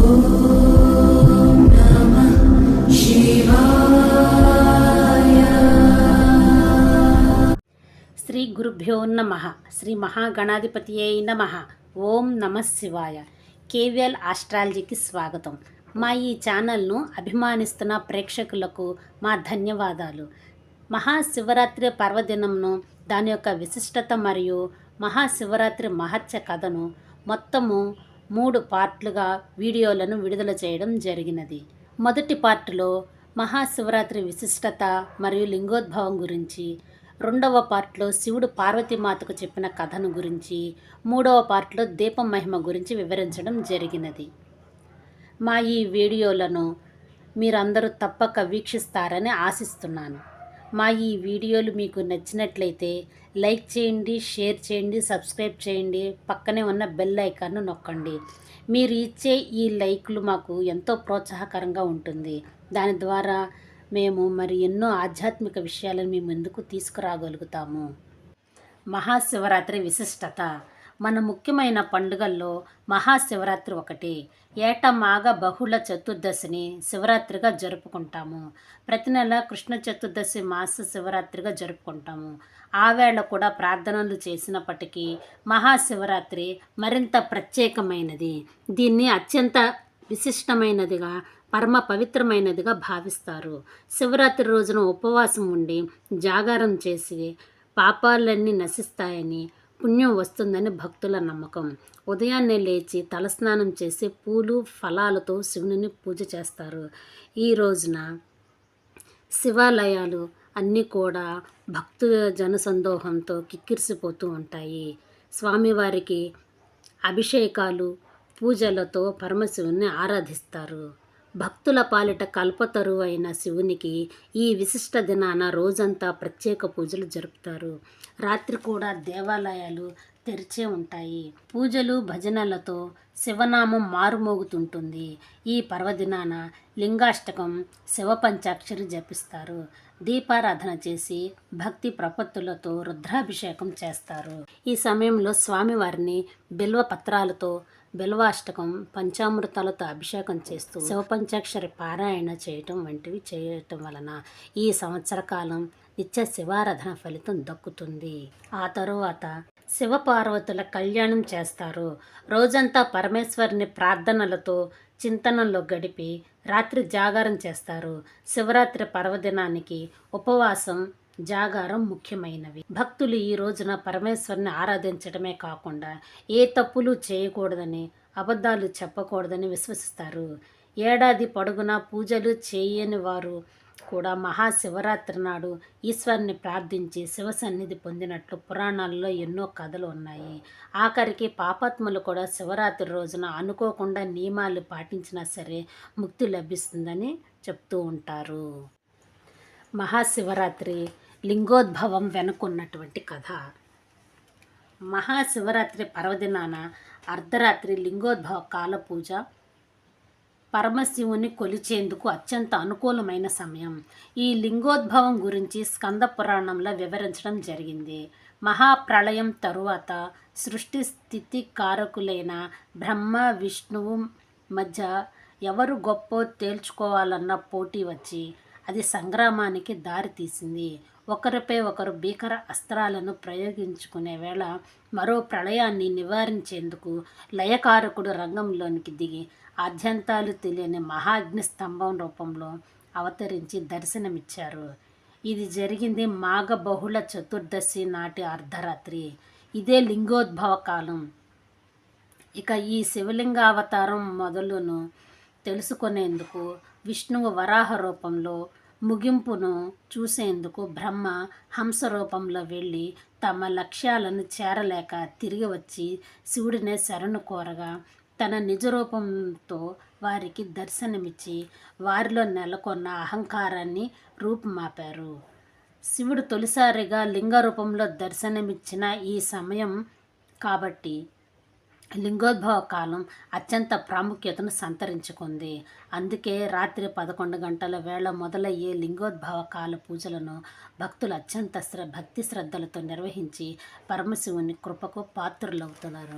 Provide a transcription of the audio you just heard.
శ్రీ గురుభ్యో నమః. శ్రీ మహాగణాధిపతియే నమః. ఓం నమః శివాయ. కేవీఎల్ ఆస్ట్రాలజీకి స్వాగతం. మా ఈ ఛానల్ను అభిమానిస్తున్న ప్రేక్షకులకు మా ధన్యవాదాలు. మహాశివరాత్రి పర్వదినంను, దాని యొక్క విశిష్టత మరియు మహాశివరాత్రి మహత్య కథను మొత్తము 3 పార్ట్లుగా వీడియోలను విడుదల చేయడం జరిగినది. మొదటి పార్టులో మహాశివరాత్రి విశిష్టత మరియు లింగోద్భవం గురించి, రెండవ పార్ట్లో శివుడు పార్వతీమాతకు చెప్పిన కథను గురించి, మూడవ పార్ట్లో దీపం మహిమ గురించి వివరించడం జరిగినది. మా ఈ వీడియోలను మీరందరూ తప్పక వీక్షిస్తారని ఆశిస్తున్నాను. మా ఈ వీడియోలు మీకు నచ్చినట్లయితే లైక్ చేయండి, షేర్ చేయండి, సబ్స్క్రైబ్ చేయండి, పక్కనే ఉన్న బెల్ ఐకాన్ను నొక్కండి. మీరు ఇచ్చే ఈ లైక్లు మాకు ఎంతో ప్రోత్సాహకరంగా ఉంటుంది. దాని ద్వారా మేము ఎన్నో ఆధ్యాత్మిక విషయాలను మీ ముందుకు తీసుకురాగలుగుతాము. మహాశివరాత్రి విశిష్టత. మన ముఖ్యమైన పండుగల్లో మహాశివరాత్రి ఒకటి. ఏటా మాఘ బహుళ చతుర్దశిని శివరాత్రిగా జరుపుకుంటాము. ప్రతి నెల కృష్ణ చతుర్దశి మాస శివరాత్రిగా జరుపుకుంటాము. ఆ వేళ కూడా ప్రార్థనలు చేసినప్పటికీ మహాశివరాత్రి మరింత ప్రత్యేకమైనది. దీన్ని అత్యంత విశిష్టమైనదిగా, పరమ పవిత్రమైనదిగా భావిస్తారు. శివరాత్రి రోజున ఉపవాసం ఉండి జాగారం చేసి పాపాలన్నీ నశిస్తాయని, పుణ్యం వస్తుందని భక్తుల నమ్మకం. ఉదయాన్నే లేచి తలస్నానం చేసి పూలు ఫలాలతో శివుని పూజ చేస్తారు. ఈ రోజున శివాలయాలు అన్నీ కూడా భక్తుల జనసందోహంతో కిక్కిరిసిపోతూ ఉంటాయి. స్వామివారికి అభిషేకాలు, పూజలతో పరమశివుని ఆరాధిస్తారు. భక్తుల పాలిట కల్పతరువు అయిన శివునికి ఈ విశిష్ట దినాన రోజంతా ప్రత్యేక పూజలు జరుపుతారు. రాత్రి కూడా దేవాలయాలు తెరిచే ఉంటాయి. పూజలు, భజనలతో శివనామం మారుమోగుతుంటుంది. ఈ పర్వదినాన లింగాష్టకం, శివ పంచాక్షరి జపిస్తారు. దీపారాధన చేసి భక్తి ప్రపత్తులతో రుద్రాభిషేకం చేస్తారు. ఈ సమయంలో స్వామివారిని బిల్వ పత్రాలతో, బిల్వాష్టకం, పంచామృతాలతో అభిషేకం చేస్తూ శివపంచాక్షరి పారాయణ చేయటం వంటివి చేయటం వలన ఈ సంవత్సర కాలం నిత్య శివారాధన ఫలితం దక్కుతుంది. ఆ తరువాత శివపార్వతుల కళ్యాణం చేస్తారు. రోజంతా పరమేశ్వరుని ప్రార్థనలతో, చింతనలో గడిపి రాత్రి జాగారం చేస్తారు. శివరాత్రి పర్వదినానికి ఉపవాసం, జాగారం ముఖ్యమైనవి. భక్తులు ఈ రోజున పరమేశ్వరుని ఆరాధించడమే కాకుండా ఏ తప్పులు చేయకూడదని, అబద్ధాలు చెప్పకూడదని విశ్వసిస్తారు. ఏడాది పొడుగునా పూజలు చేయని వారు కూడా మహాశివరాత్రి నాడు ఈశ్వరుని ప్రార్థించి శివ సన్నిధి పొందినట్లు పురాణాల్లో ఎన్నో కథలు ఉన్నాయి. ఆఖరికి పాపాత్ములు కూడా శివరాత్రి రోజున అనుకోకుండా నియమాలు పాటించినా సరే ముక్తి లభిస్తుందని చెప్తూ ఉంటారు. మహాశివరాత్రి లింగోద్భవం వెనుకున్నటువంటి కథ. మహాశివరాత్రి పర్వదినాన అర్ధరాత్రి లింగోద్భవ కాల పూజ పరమశివుని కొలిచేందుకు అత్యంత అనుకూలమైన సమయం. ఈ లింగోద్భవం గురించి స్కంద పురాణంలో వివరించడం జరిగింది. మహాప్రళయం తరువాత సృష్టి స్థితి కారకులైన బ్రహ్మ, విష్ణువు మధ్య ఎవరు గొప్పో తేల్చుకోవాలన్న పోటీ వచ్చి అది సంగ్రామానికి దారితీసింది. ఒకరిపై ఒకరు భీకర అస్త్రాలను ప్రయోగించుకునే వేళ మరో ప్రళయాన్ని నివారించేందుకు లయకారకుడు రంగంలోనికి దిగి ఆద్యంతాలు తెలియని మహాగ్ని స్తంభం రూపంలో అవతరించి దర్శనమిచ్చారు. ఇది జరిగింది మాఘ బహుళ చతుర్దశి నాటి అర్ధరాత్రి. ఇదే లింగోద్భవ కాలం. ఇక ఈ శివలింగావతారం మొదలును తెలుసుకునేందుకు విష్ణువు వరాహ రూపంలో, ముగింపును చూసేందుకు బ్రహ్మ హంస రూపంలో వెళ్ళి తమ లక్ష్యాలను చేరలేక తిరిగి వచ్చి శివుడినే శరణు కోరగా తన నిజరూపంతో వారికి దర్శనమిచ్చి వారిలో నెలకొన్న అహంకారాన్ని రూపుమాపారు. శివుడు తొలిసారిగా లింగ రూపంలో దర్శనమిచ్చిన ఈ సమయం కాబట్టి లింగోద్భవ కాలం అత్యంత ప్రాముఖ్యతను సంతరించుకుంది. అందుకే రాత్రి 11 గంటల వేళ మొదలయ్యే లింగోద్భవ కాల పూజలను భక్తులు అత్యంత భక్తి శ్రద్ధలతో నిర్వహించి పరమశివుని కృపకు పాత్రులవుతున్నారు.